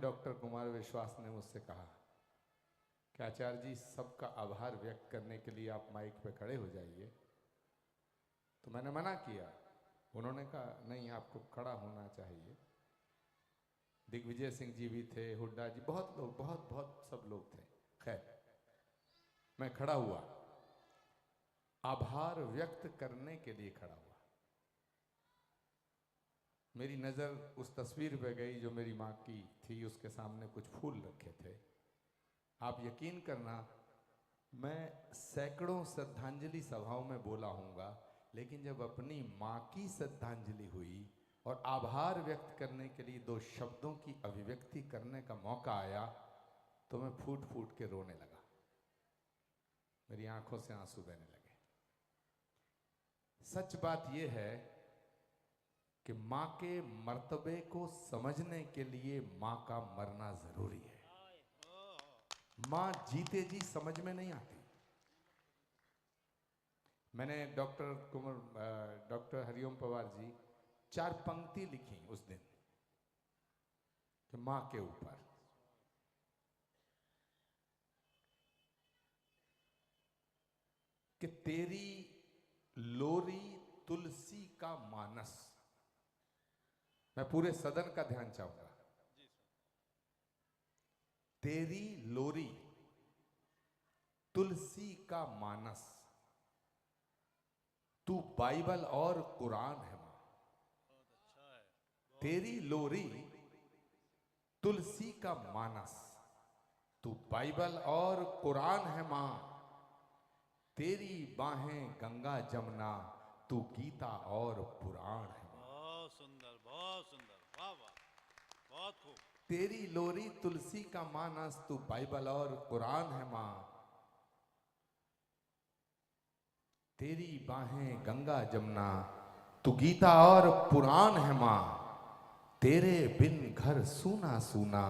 Doctor Kumar विश्वास ने मुझसे कहा कि आचार्य जी सबका आभार व्यक्त करने के लिए आप माइक पे खड़े हो जाइए। तो मैंने मना किया। उन्होंने कहा नहीं, आपको खड़ा होना चाहिए। दिग्विजय सिंह जी भी थे, हुड्डा जी, बहुत लोग, बहुत बहुत सब लोग थे। खैर, मैं खड़ा हुआ, आभार व्यक्त करने के लिए खड़ा हुआ। मेरी नज़र उस तस्वीर पे गई जो मेरी माँ की थी, उसके सामने कुछ फूल रखे थे। आप यकीन करना, मैं सैकड़ों श्रद्धांजलि सभाओं में बोला हूँगा, लेकिन जब अपनी माँ की श्रद्धांजलि हुई और आभार व्यक्त करने के लिए दो शब्दों की अभिव्यक्ति करने का मौका आया, तो मैं फूट फूट के रोने लगा। मेरी आंखों से आंसू बहने लगे। सच बात यह है कि माँ के मर्तबे को समझने के लिए माँ का मरना जरूरी है। माँ जीते जी समझ में नहीं आती। मैंने डॉक्टर हरिओम पवार जी 4 पंक्ति लिखी उस दिन कि माँ के ऊपर, कि तेरी लोरी तुलसी का मानस। मैं पूरे सदन का ध्यान चाहूंगा। तेरी लोरी तुलसी का मानस, तू बाइबल और कुरान है मां। तेरी लोरी तुलसी का मानस, तू बाइबल और कुरान है मां। तेरी बाहें गंगा जमुना, तू गीता और पुराण है मां। बहुत सुंदर, बहुत सुंदर, वाह वाह, बहुत खूब। तेरी लोरी तुलसी का मानस, तू बाइबल और कुरान है मां। तेरी बाहें गंगा जमुना, तू गीता और पुराण है मां। तेरे बिन घर सूना सूना,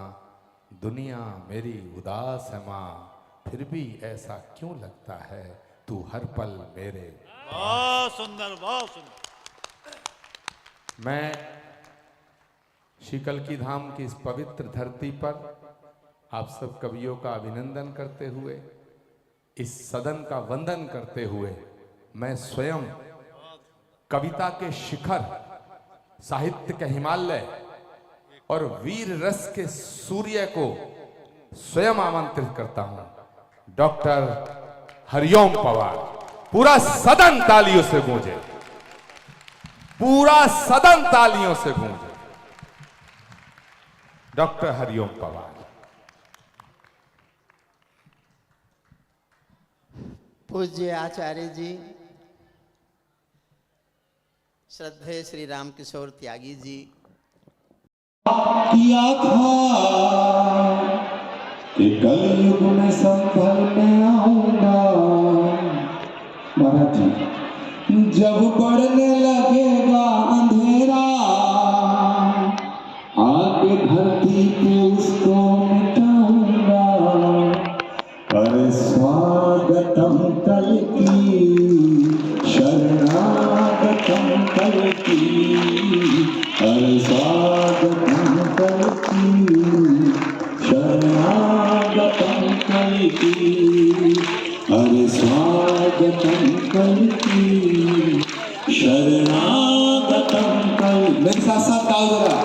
दुनिया मेरी उदास है मां। फिर भी ऐसा क्यों लगता है, तू हर पल मेरे। बहुत सुंदर, बहुत सुंदर। मैं शीकल की धाम की इस पवित्र धरती पर आप सब कवियों का अभिनंदन करते हुए, इस सदन का वंदन करते हुए, मैं स्वयं कविता के शिखर, साहित्य के हिमालय और वीर रस के सूर्य को स्वयं आमंत्रित करता हूं, डॉक्टर हरिओम पवार। पूरा सदन तालियों से गूंजे, पूरा सदन तालियों से गूंजे। डॉक्टर हरिओम पवार। पूज्य आचार्य जी, श्रद्धेय श्री राम किशोर त्यागी जी, किया था कि कलयुग में संभल में आऊंगा। महाराज जी, जब बढ़ने लगेगा अंधेरा, आके धरती पे उसको मिटाऊंगा। अरे स्वागतम कल की, शरणागतम कल की। अरे स्वागतम कल की, शरणागतम कल की। अरे स्वागतम कल की, शरणागतम कल। मेरे साथ साथ गाओ जरा।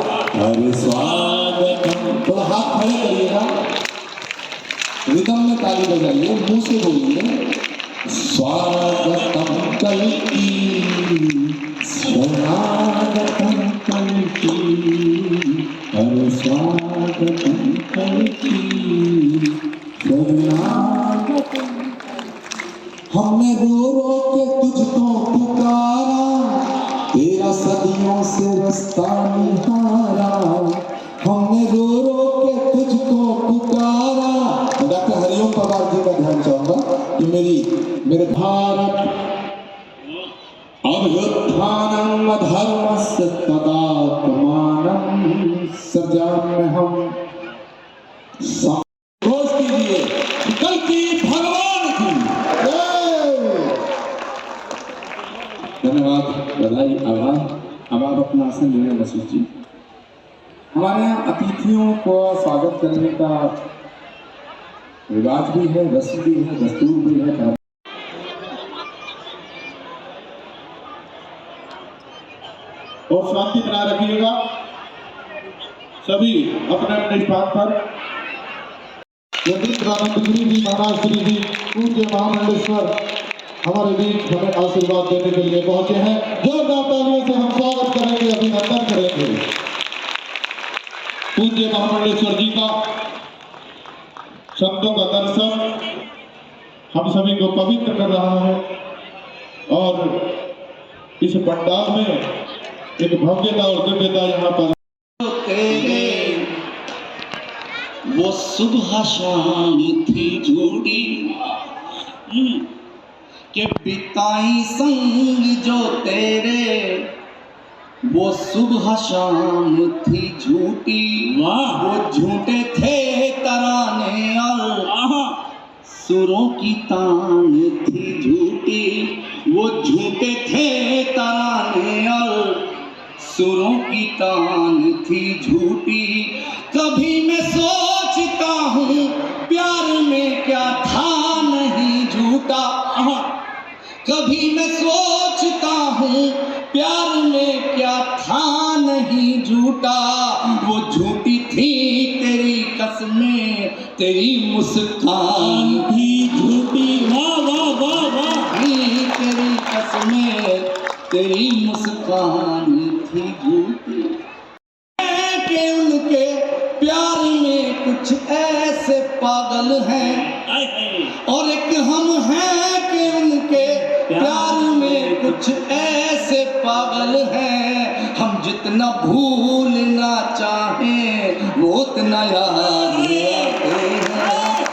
अरे स्वागतम, थोड़ा हाथ खड़े करिएगा, रिदम में ताली बजाइए, मुंह से बोलिए। स्वागतम कल की, शरणागतम कल की। अरे स्वागतम कल की, शरणागतम। हमने रो रो के तुझको पुकारा, तेरा सदियों से रास्ता निहारा। हमने रो रो के तुझको पुकारा। डॉक्टर हरिओम पवार जी का ध्यान चाहूंगा कि मेरे भारत अभ्युत्थानम अधर्मस्य तदात्मानम सृजाम्यहम्। घोष कीजिए, कल की भगवान की। धन्यवाद, बधाई, आभार। अब आप अपना आसन लेने वशिष्ठ जी। हमारे यहाँ अतिथियों को स्वागत करने का रिवाज भी है, रस्म भी है, दस्तूर भी है। और शांति बनाए रखिएगा सभी अपने अपने स्थान पर। यतीन्द्रानंद गिरी जी महाराज श्री जी पूज्य महामंडलेश्वर हमारे बीच हमें आशीर्वाद देने के लिए पहुंचे हैं। जोरदार तालियों से हम स्वागत करेंगे, अभिनंदन करेंगे। पूज्य महामंडलेश्वर जी का शब्दों का दर्शन हम सभी को पवित्र कर रहा है और इस पंडाल में एक भव्यता और दिव्यता यहाँ पर। तेरे वो सुबह शाम थी जोड़ी के बिताई संग जो तेरे, वो सुबह शाम थी झूठी, वो झूठे थे तराने और सुरों की तान थी झूठी, वो झूठे थे तराने और सुरों की तान थी झूठी। कभी मैं सोचता हूँ प्यार में क्या था नहीं झूठा, कभी मैं सोचता हूँ प्यार में क्या था नहीं झूठा। वो झूठी थी तेरी कसमें, तेरी मुस्कान भी झूठी, वाह वाह वाह वाह, तेरी कसमें तेरी मुस्कान थी झूठी। कि उनके प्यार में कुछ ऐसे पागल हैं और एक हम हैं कि उनके प्यार में कुछ ऐसे पागल हैं। हम जितना भूलना चाहें वो उतना याद आते हैं,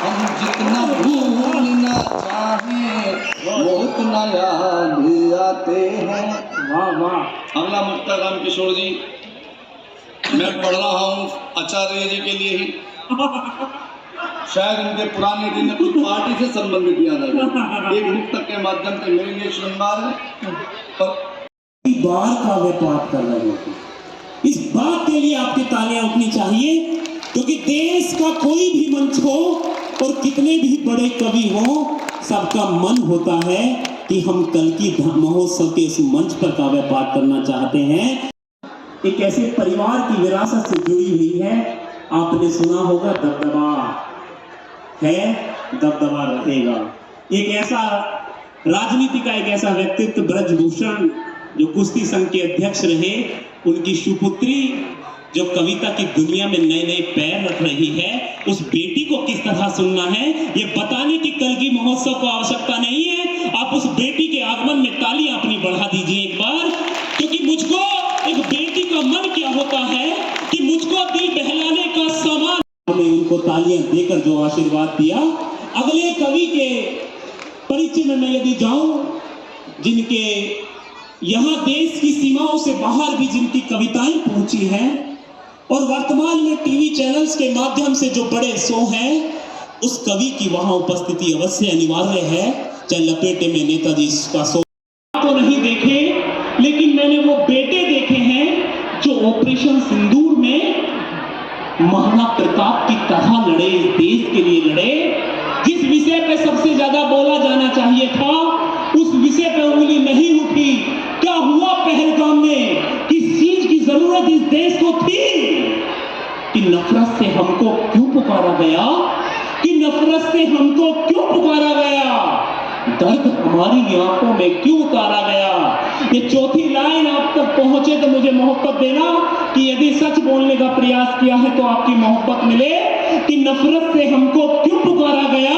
हम जितना भूलना चाहें वो उतना याद आते हैं। वाह वाह। अगला मुक्ता राम किशोर जी, मैं पढ़ रहा हूँ आचार्य जी के लिए ही, शायद उनके पुराने दिन अपनी पार्टी से संबंधित याद आ गया। एक मुक्तक के माध्यम से मेरे लिए श्रृंगार है और बार काव्य पाठ कर रहे थे। इस बात के लिए आपकी तालियां उठनी चाहिए, क्योंकि देश का कोई भी मंच हो और कितने भी बड़े कवि हो, सबका मन होता है कि हम कल की महोत्सव के इस मंच पर काव्य पाठ करना चाहते हैं। एक ऐसे परिवार की विरासत से जुड़ी हुई है। आपने सुना होगा दबदबा है, दबदबा रहेगा। एक ऐसा राजनीति का एक ऐसा व्यक्तित्व ब्रजभूषण जो कुश्ती संघ के अध्यक्ष रहे, उनकी सुपुत्री जो कविता की दुनिया में नए नए पैर रख रही है, उस बेटी को किस तरह सुनना है ये बताने की कल की महोत्सव को आवश्यकता नहीं है। आप उस बेटी के आगमन में तालियां अपनी बढ़ा दीजिए एक बार, क्योंकि मुझको एक बेटी का मन क्या होता है कि मुझको दिल बहलाने का सामान। हमने उनको तालियां देकर जो आशीर्वाद दिया। अगले कवि के परिचय में मैं यदि जाऊं, जिनके यहाँ देश की सीमाओं से बाहर भी जिनकी कविताएं पहुंची हैं और वर्तमान में टीवी चैनल्स के माध्यम से जो बड़े शो हैं, उस कवि की वहां उपस्थिति अवश्य अनिवार्य है। चाहे लपेटे में नेताजी का शो तो नहीं देखे, लेकिन मैंने वो बेटे देखे हैं जो ऑपरेशन सिंदूर में महाराणा प्रताप की तरह लड़े, इस देश के लिए लड़े। जिस विषय पे सबसे ज्यादा बोला जाना चाहिए था, उस विषय पे उंगली नहीं उठी। क्या हुआ पहलगाम में? किस चीज की जरूरत इस देश को थी? कि नफरत से हमको क्यों पुकारा गया, कि नफरत से हमको क्यों पुकारा गया, दर्द हमारी आंखों में क्यों उतारा गया। ये चौथी लाइन आप तक पहुंचे तो मुझे मोहब्बत देना कि यदि सच बोलने का प्रयास किया है तो आपकी मोहब्बत मिले। कि नफरत से हमको क्यों पुकारा गया,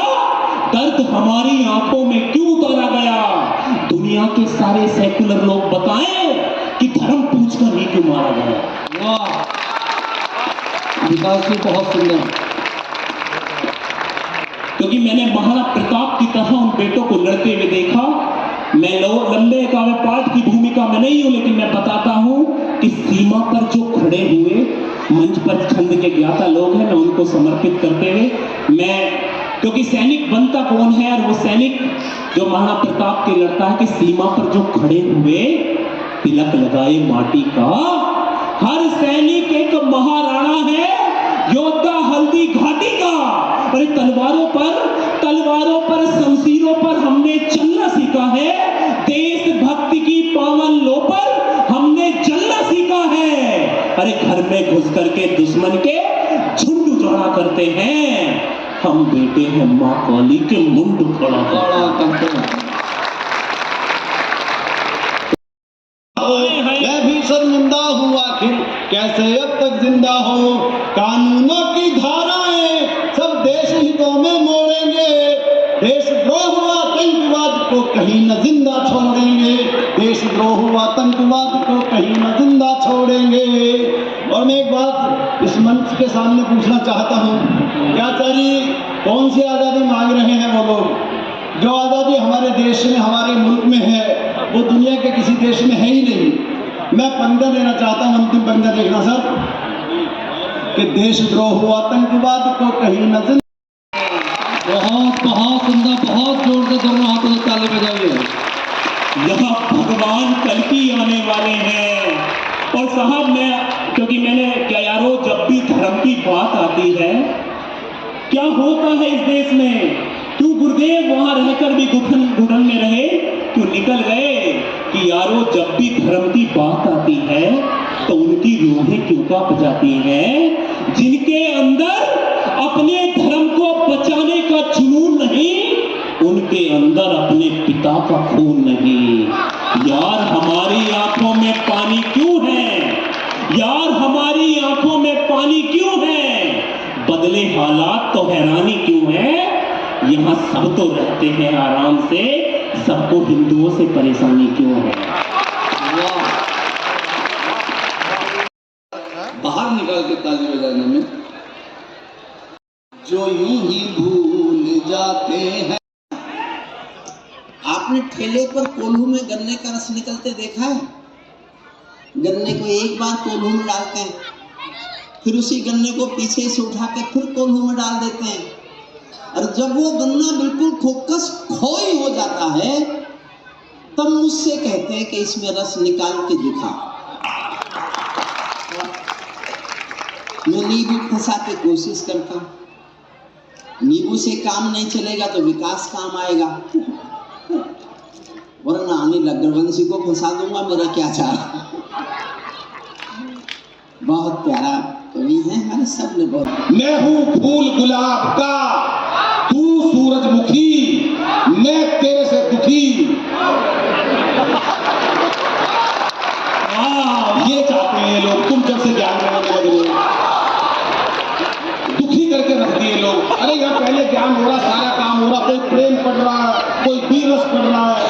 दर्द हमारी आंखों में क्यों उतारा गया। दुनिया के सारे सेकुलर लोग बताएं कि धर्म पूछकर ही क्यों मारा गया। वाह, विकास जी बहुत सुंदर। क्योंकि मैंने महाराणा प्रताप की तरह उन बेटों को लड़ते हुए देखा। मैं लंबे काव्य पाठ की भूमिका में नहीं हूं, लेकिन मैं बताता हूं कि सीमा पर जो खड़े हुए मंच पर छंद के ज्ञाता लोग हैं, मैं उनको समर्पित करते हुए मैं, क्योंकि सैनिक बनता कौन है, और वो सैनिक जो महाराणा प्रताप के लड़ता है कि सीमा पर जो खड़े हुए तिलक लगाए माटी का, हर सैनिक एक महाराणा है, योद्धा हल्दी घाटी का। अरे तलवारों पर शमशीरों पर हमने चलना सीखा है, देशभक्ति की पावन लो पर हमने चलना सीखा है। अरे घर में घुस करके दुश्मन के झुंड उजाड़ा करते हैं, हम बेटे हैं माँ काली के मुंड खड़ा करते हैं। मैं भी शर्मिंदा हूँ, आखिर कैसे अब तक जिंदा हो। कानूनों की धाराएं सब देश हितों में मोड़ेंगे, देशद्रोह आतंकवाद को कहीं न जिंदा छोड़ेंगे, देशद्रोह आतंकवाद को कहीं न जिंदा छोड़ेंगे। और मैं एक बात इस मंच के सामने पूछना चाहता हूँ, क्या चारी कौन सी आज़ादी मांग रहे हैं वो लोग? जो आज़ादी हमारे देश में, हमारे मुल्क में है, वो दुनिया के किसी देश में है ही नहीं। मैं पंद्रह देना चाहता हूँ, अंतिम पंद्रह देखना सर, कि देशद्रोह आतंकवाद को कहीं न जिंदा। बहुत सुंदर, बहुत जोर से दोनों हाथों से ताली बजाइए। यहाँ भगवान कल की आने वाले हैं। और साहब क्योंकि मैंने क्या यारो, जब भी धर्म की बात आती है, क्या होता है इस देश में? क्यों गुरुदेव वहां रहकर भी घुटन में रहे, क्यों निकल गए? कि यारो जब भी धर्म की बात आती है तो उनकी रूहें क्यों कांप जाती हैं? जिनके अंदर अपने धर्म को बचाने का जुनून नहीं, उनके अंदर अपने पिता का खून नहीं। यार हमारी आंखों में पानी क्यों है? यार हमारी आंखों में पानी क्यों है? बदले हालात तो हैरानी क्यों है? यहाँ सब तो रहते हैं आराम से, सबको हिंदुओं से परेशानी क्यों है? बाहर निकाल के ताली बजाने में जो यूं ही भूल जाते हैं। आपने ठेले पर कोल्हू में गन्ने का रस निकलते देखा है? गन्ने को एक बार कोल्हू में डालते हैं, फिर उसी गन्ने को पीछे से उठा के फिर कोल्हू में डाल देते हैं, और जब वो गन्ना बिल्कुल खोखस खोई हो जाता है, तब मुझसे कहते हैं कि इसमें रस निकाल के दिखा। मैं नींबू फंसा के कोशिश करता हूं। नींबू से काम नहीं चलेगा तो विकास काम आएगा, वरना अनिल अग्रवंशी को फंसा दूंगा, मेरा क्या चाह। बहुत प्यारा कवि है हमारे, सब ने बहुत। मैं हूँ फूल गुलाब का, तू सूरजमुखी, मैं तेरे से दुखी। ये चाहते हैं लोग, तुम जब से ज्ञान में लगे हो, दुखी करके रख दिए लोग। अरे यहाँ पहले ज्ञान हो रहा, सारा काम हो रहा, कोई प्रेम पढ़ रहा है, कोई बीरस पढ़ रहा है,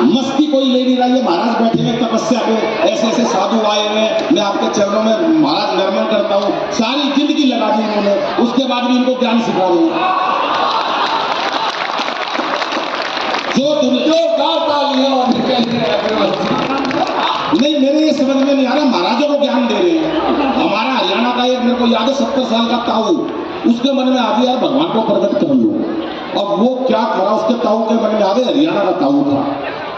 मस्ती कोई ले नहीं रहा। ये महाराज बैठे हैं तपस्या पे, ऐसे ऐसे साधु आए हुए हैं, मैं आपके चरणों में महाराज नमन करता हूँ। सारी जिंदगी लगा दी इन्होंने, उसके बाद भी इनको ज्ञान सिखा रहे हैं। नहीं, मेरे ये समझ में नहीं आ रहा, महाराजों को ज्ञान दे रहे हैं। हमारा हरियाणा का एक, मेरे को याद है 70 साल का ताऊ, उसके मन में आ गया भगवान को प्रकट कर लो। अब वो क्या करा, उसके ताऊ के मन में आ गया, हरियाणा का ताऊ था,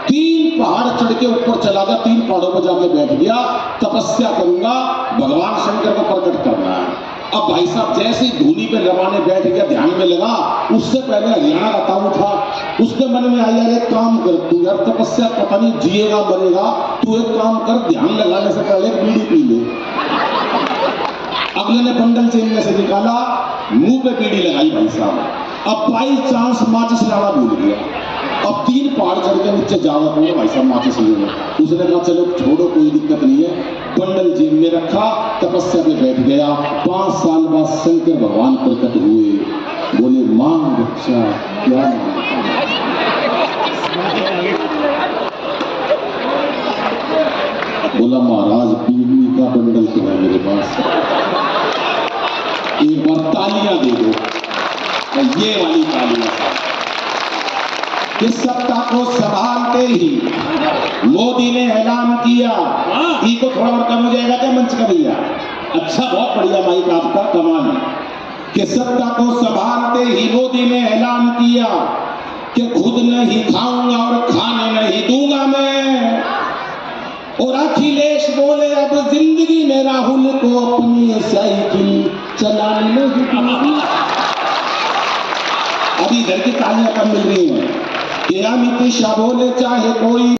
3 पहाड़ चढ़ के ऊपर चला गया, 3 पहाड़ों पर जाके बैठ गया, तपस्या करूंगा, भगवान शंकर को प्रकट करना है। अब भाई साहब जैसे ही धूनी पे रमाने बैठ गया, ध्यान में लगा, उससे पहले हरियाणा का ताऊ था, उसके मन में आया, एक काम कर तू यार, तपस्या पता नहीं जिएगा मरेगा, तू एक काम कर, ध्यान लगाने से पहले एक बीड़ी पी ले। अगले ने बंडल चेन में से निकाला, मुंह पे बीड़ी लगाई भाई साहब। अब बाई चांस माचिस लाना भूल गया, अब 3 पहाड़ चढ़ के नीचे जावा पड़ा भाई साहब माचिस लेने। उसने कहा चलो छोड़ो, कोई दिक्कत नहीं है, बंडल जेब में रखा, तपस्या पे बैठ गया। 5 साल बाद शंकर भगवान प्रकट हुए, बोले मांग बच्चा क्या? बोला महाराज बीड़ी का बंडल तो है मेरे पास, एक बार तालियां दे दो। ये वाली तालियां, इस सत्ता को संभालते ही मोदी ने ऐलान किया, को थोड़ा और कम हो जाएगा क्या मंच का भैया? अच्छा, बहुत बढ़िया माइक आपका, कमाल। कि सत्ता को संभालते ही मोदी ने ऐलान किया कि खुद नहीं खाऊंगा और खाने नहीं दूंगा मैं, और अखिलेश बोले अब जिंदगी में राहुल को अपनी साइकिल चलाने नहीं दूंगी। अभी इधर की तालियां कम मिल रही हैं। अमित शाह बोले चाहे कोई